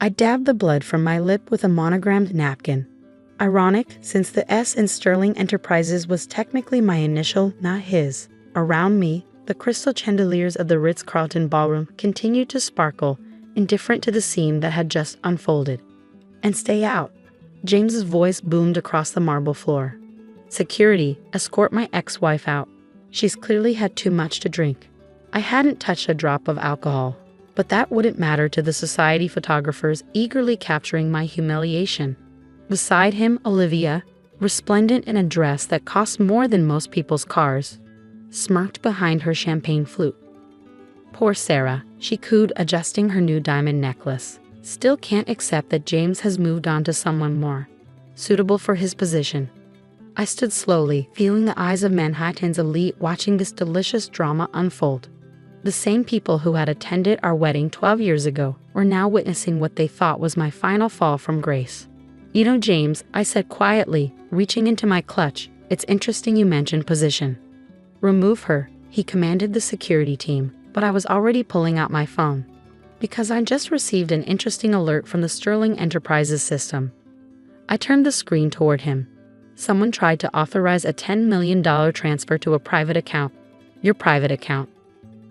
I dabbed the blood from my lip with a monogrammed napkin. Ironic, since the S in Sterling Enterprises was technically my initial, not his. Around me, the crystal chandeliers of the Ritz-Carlton ballroom continued to sparkle, indifferent to the scene that had just unfolded. "And stay out." James's voice boomed across the marble floor. "Security, escort my ex-wife out. She's clearly had too much to drink." I hadn't touched a drop of alcohol, but that wouldn't matter to the society photographers eagerly capturing my humiliation. Beside him, Olivia, resplendent in a dress that cost more than most people's cars, smirked behind her champagne flute. "Poor Sarah," she cooed, adjusting her new diamond necklace. "Still can't accept that James has moved on to someone more suitable for his position." I stood slowly, feeling the eyes of Manhattan's elite watching this delicious drama unfold. The same people who had attended our wedding 12 years ago were now witnessing what they thought was my final fall from grace. "You know, James," I said quietly, reaching into my clutch, "it's interesting you mentioned position." "Remove her," he commanded the security team, but I was already pulling out my phone. Because I just received an interesting alert from the Sterling Enterprises system. I turned the screen toward him. "Someone tried to authorize a $10 million transfer to a private account." "Your private account?"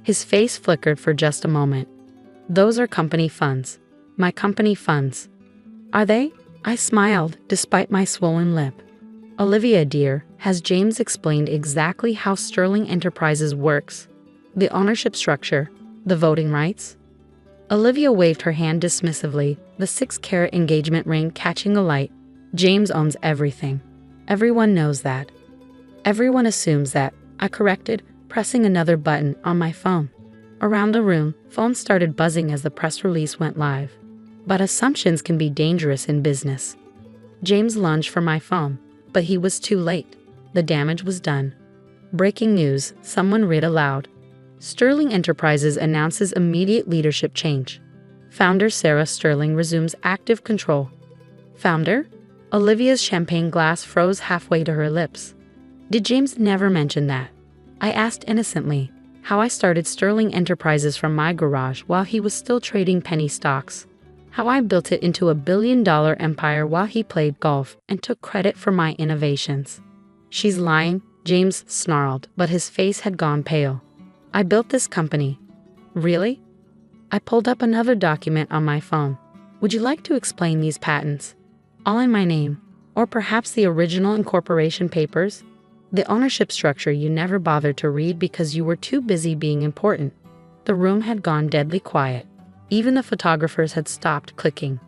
His face flickered for just a moment. "Those are company funds." "My company funds." "Are they?" I smiled, despite my swollen lip. "Olivia, dear, has James explained exactly how Sterling Enterprises works? The ownership structure, the voting rights?" Olivia waved her hand dismissively, the 6-carat engagement ring catching the light. "James owns everything. Everyone knows that." "Everyone assumes that," I corrected, pressing another button on my phone. Around the room, phones started buzzing as the press release went live. But assumptions can be dangerous in business. James lunged for my phone, but he was too late. The damage was done. "Breaking news," someone read aloud. "Sterling Enterprises announces immediate leadership change. Founder Sarah Sterling resumes active control." "Founder?" Olivia's champagne glass froze halfway to her lips. "Did James never mention that?" I asked innocently, how I started Sterling Enterprises from my garage while he was still trading penny stocks. How I built it into a billion-dollar empire while he played golf and took credit for my innovations. "She's lying," James snarled, but his face had gone pale. "I built this company." "Really?" I pulled up another document on my phone. "Would you like to explain these patents? All in my name, or perhaps the original incorporation papers? The ownership structure you never bothered to read because you were too busy being important." The room had gone deadly quiet. Even the photographers had stopped clicking.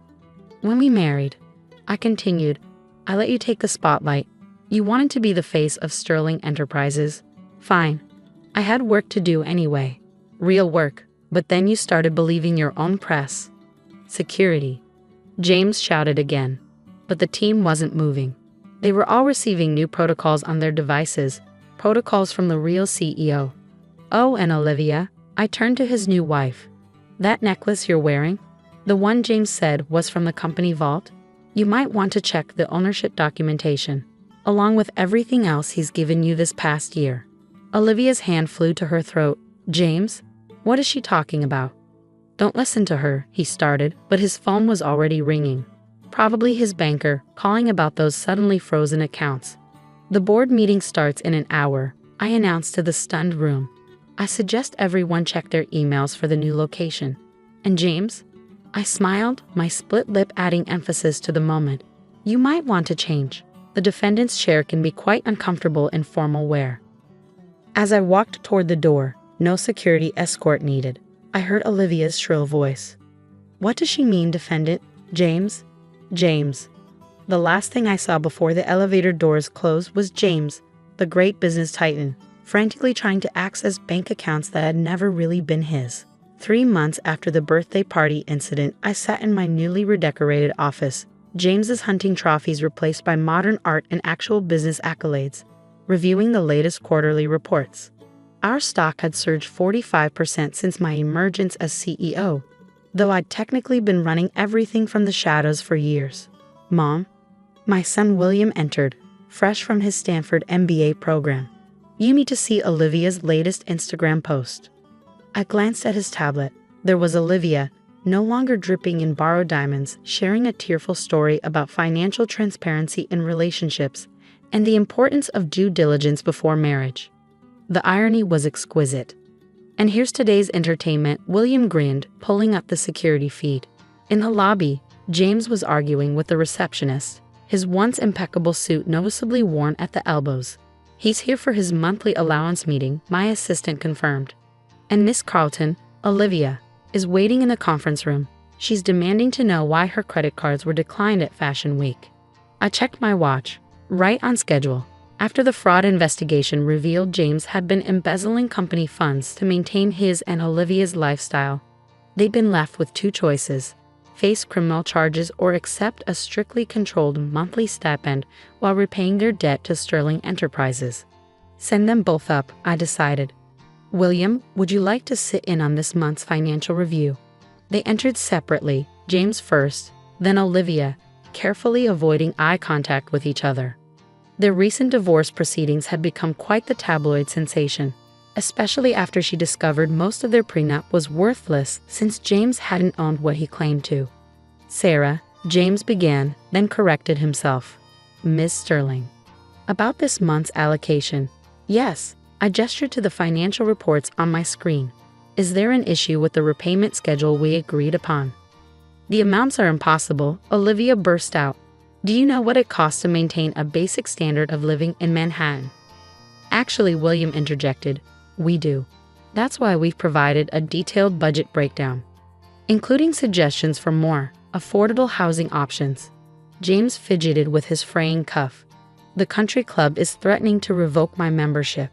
"When we married," I continued, "I let you take the spotlight. You wanted to be the face of Sterling Enterprises. Fine. I had work to do anyway. Real work. But then you started believing your own press." "Security," James shouted again. But the team wasn't moving. They were all receiving new protocols on their devices, protocols from the real CEO. "Oh, and Olivia," I turned to his new wife. "That necklace you're wearing? The one James said was from the company vault? You might want to check the ownership documentation, along with everything else he's given you this past year." Olivia's hand flew to her throat. "James? What is she talking about?" "Don't listen to her," he started, but his phone was already ringing. Probably his banker, calling about those suddenly frozen accounts. "The board meeting starts in an hour," I announced to the stunned room. "I suggest everyone check their emails for the new location." "And James?" I smiled, my split lip adding emphasis to the moment. "You might want to change. The defendant's chair can be quite uncomfortable in formal wear." As I walked toward the door, no security escort needed, I heard Olivia's shrill voice. "What does she mean, defendant? James? James." The last thing I saw before the elevator doors closed was James, the great business titan, frantically trying to access bank accounts that had never really been his. 3 months after the birthday party incident, I sat in my newly redecorated office, James's hunting trophies replaced by modern art and actual business accolades, reviewing the latest quarterly reports. Our stock had surged 45% since my emergence as CEO, though I'd technically been running everything from the shadows for years. "Mom?" My son William entered, fresh from his Stanford MBA program. "You need to see Olivia's latest Instagram post." I glanced at his tablet. There was Olivia, no longer dripping in borrowed diamonds, sharing a tearful story about financial transparency in relationships and the importance of due diligence before marriage. The irony was exquisite. And here's today's entertainment. William grinned, pulling up the security feed. In the lobby, James was arguing with the receptionist, his once impeccable suit noticeably worn at the elbows. He's here for his monthly allowance meeting, my assistant confirmed. And Miss Carlton, Olivia, is waiting in the conference room. She's demanding to know why her credit cards were declined at Fashion Week. I checked my watch. Right on schedule. After the fraud investigation revealed James had been embezzling company funds to maintain his and Olivia's lifestyle, they'd been left with two choices: face criminal charges or accept a strictly controlled monthly stipend while repaying their debt to Sterling Enterprises. Send them both up, I decided. William, would you like to sit in on this month's financial review? They entered separately, James first, then Olivia, carefully avoiding eye contact with each other. Their recent divorce proceedings had become quite the tabloid sensation, especially after she discovered most of their prenup was worthless since James hadn't owned what he claimed to. Sarah, James began, then corrected himself. Ms. Sterling. About this month's allocation. Yes, I gestured to the financial reports on my screen. Is there an issue with the repayment schedule we agreed upon? The amounts are impossible, Olivia burst out. Do you know what it costs to maintain a basic standard of living in Manhattan? Actually, William interjected, we do. That's why we've provided a detailed budget breakdown, including suggestions for more affordable housing options. James fidgeted with his fraying cuff. The country club is threatening to revoke my membership.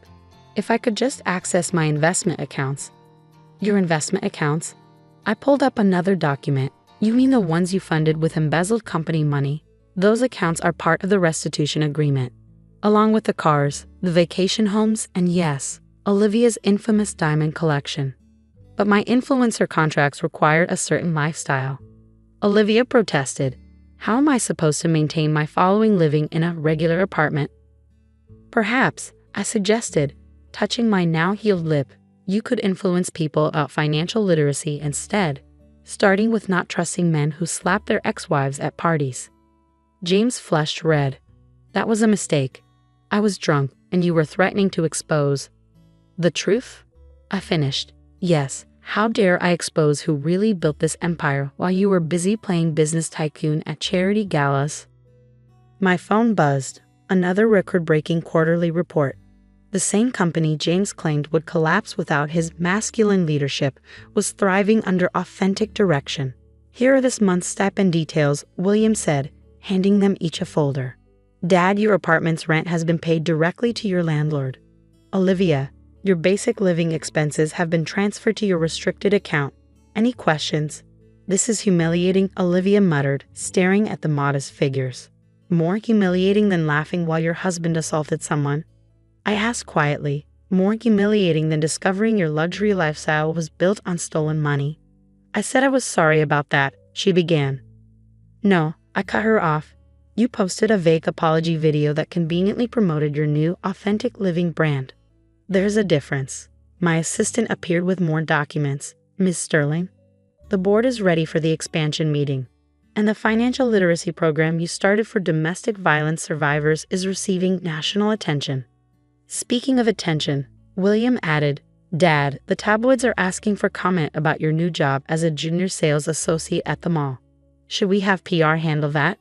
If I could just access my investment accounts. Your investment accounts? I pulled up another document. You mean the ones you funded with embezzled company money? Those accounts are part of the restitution agreement, along with the cars, the vacation homes, and yes, Olivia's infamous diamond collection. But my influencer contracts required a certain lifestyle. Olivia protested. How am I supposed to maintain my following living in a regular apartment? Perhaps, I suggested, touching my now healed lip, you could influence people about financial literacy instead, starting with not trusting men who slap their ex-wives at parties. James flushed red. That was a mistake. I was drunk, and you were threatening to expose the truth? I finished. Yes, how dare I expose who really built this empire while you were busy playing business tycoon at charity galas? My phone buzzed. Another record-breaking quarterly report. The same company James claimed would collapse without his masculine leadership was thriving under authentic direction. Here are this month's stipend details, William said, handing them each a folder. Dad, your apartment's rent has been paid directly to your landlord. Olivia, your basic living expenses have been transferred to your restricted account. Any questions? This is humiliating, Olivia muttered, staring at the modest figures. More humiliating than laughing while your husband assaulted someone? I asked quietly. More humiliating than discovering your luxury lifestyle was built on stolen money. I said I was sorry about that, she began. No, I cut her off. You posted a vague apology video that conveniently promoted your new authentic living brand. There's a difference. My assistant appeared with more documents. Ms. Sterling, the board is ready for the expansion meeting, and the financial literacy program you started for domestic violence survivors is receiving national attention. Speaking of attention, William added, Dad, the tabloids are asking for comment about your new job as a junior sales associate at the mall. Should we have PR handle that?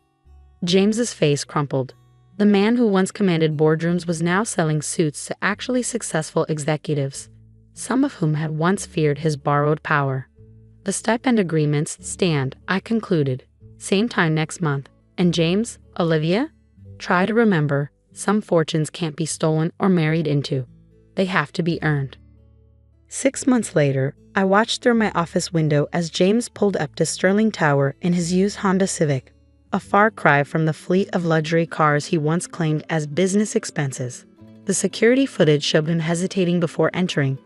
James's face crumpled. The man who once commanded boardrooms was now selling suits to actually successful executives, some of whom had once feared his borrowed power. The stipend agreements stand, I concluded. Same time next month. And James, Olivia? Try to remember, some fortunes can't be stolen or married into. They have to be earned. 6 months later, I watched through my office window as James pulled up to Sterling Tower in his used Honda Civic, a far cry from the fleet of luxury cars he once claimed as business expenses. The security footage showed him hesitating before entering,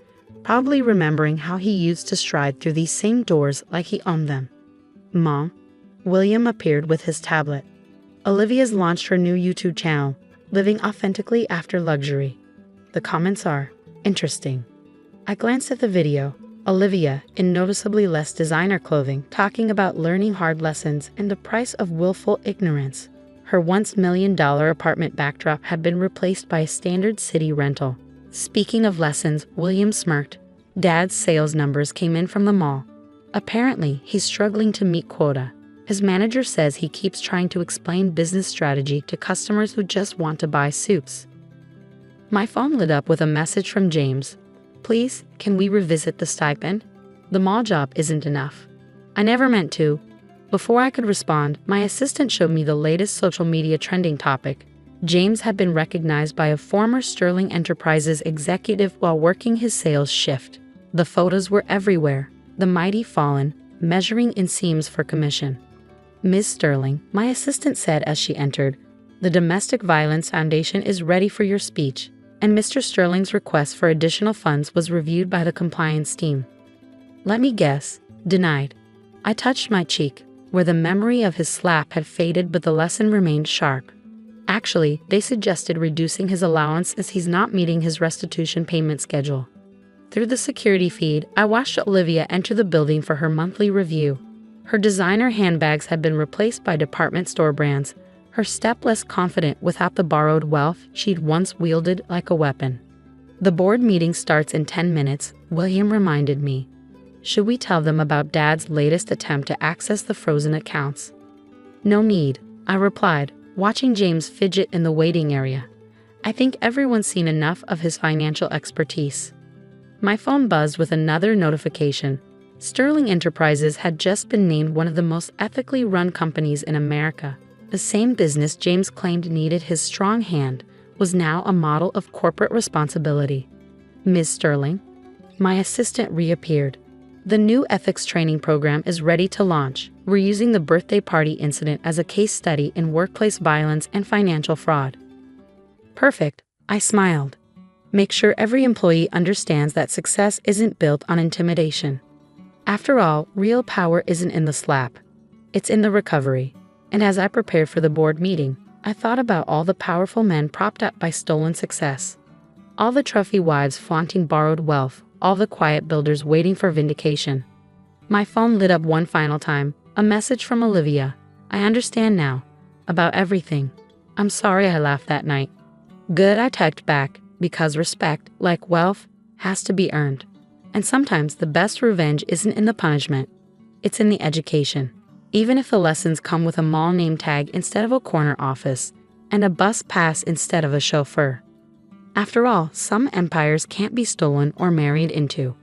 probably remembering how he used to stride through these same doors like he owned them. Mom? William appeared with his tablet. Olivia's launched her new YouTube channel, Living Authentically After Luxury. The comments are interesting. I glanced at the video. Olivia, in noticeably less designer clothing, talking about learning hard lessons and the price of willful ignorance. Her once $1 million apartment backdrop had been replaced by a standard city rental. Speaking of lessons, William smirked. Dad's sales numbers came in from the mall. Apparently, he's struggling to meet quota. His manager says he keeps trying to explain business strategy to customers who just want to buy suits. My phone lit up with a message from James. Please, can we revisit the stipend? The mall job isn't enough. I never meant to. Before I could respond, my assistant showed me the latest social media trending topic. James had been recognized by a former Sterling Enterprises executive while working his sales shift. The photos were everywhere. The mighty fallen, measuring inseams for commission. Ms. Sterling, my assistant said as she entered, the Domestic Violence Foundation is ready for your speech, and Mr. Sterling's request for additional funds was reviewed by the compliance team. Let me guess, denied. I touched my cheek, where the memory of his slap had faded but the lesson remained sharp. Actually, they suggested reducing his allowance as he's not meeting his restitution payment schedule. Through the security feed, I watched Olivia enter the building for her monthly review. Her designer handbags had been replaced by department store brands, her step less confident without the borrowed wealth she'd once wielded like a weapon. The board meeting starts in 10 minutes, William reminded me. Should we tell them about Dad's latest attempt to access the frozen accounts? No need, I replied, watching James fidget in the waiting area. I think everyone's seen enough of his financial expertise. My phone buzzed with another notification. Sterling Enterprises had just been named one of the most ethically run companies in America. The same business James claimed needed his strong hand was now a model of corporate responsibility. Ms. Sterling? My assistant reappeared. The new ethics training program is ready to launch. We're using the birthday party incident as a case study in workplace violence and financial fraud. Perfect, I smiled. Make sure every employee understands that success isn't built on intimidation. After all, real power isn't in the slap. It's in the recovery. And as I prepared for the board meeting, I thought about all the powerful men propped up by stolen success. All the trophy wives flaunting borrowed wealth, all the quiet builders waiting for vindication. My phone lit up one final time, a message from Olivia. I understand now. About everything. I'm sorry I laughed that night. Good, I typed back, because respect, like wealth, has to be earned. And sometimes the best revenge isn't in the punishment. It's in the education. Even if the lessons come with a mall name tag instead of a corner office, and a bus pass instead of a chauffeur. After all, some empires can't be stolen or married into.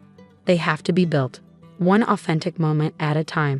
They have to be built, one authentic moment at a time.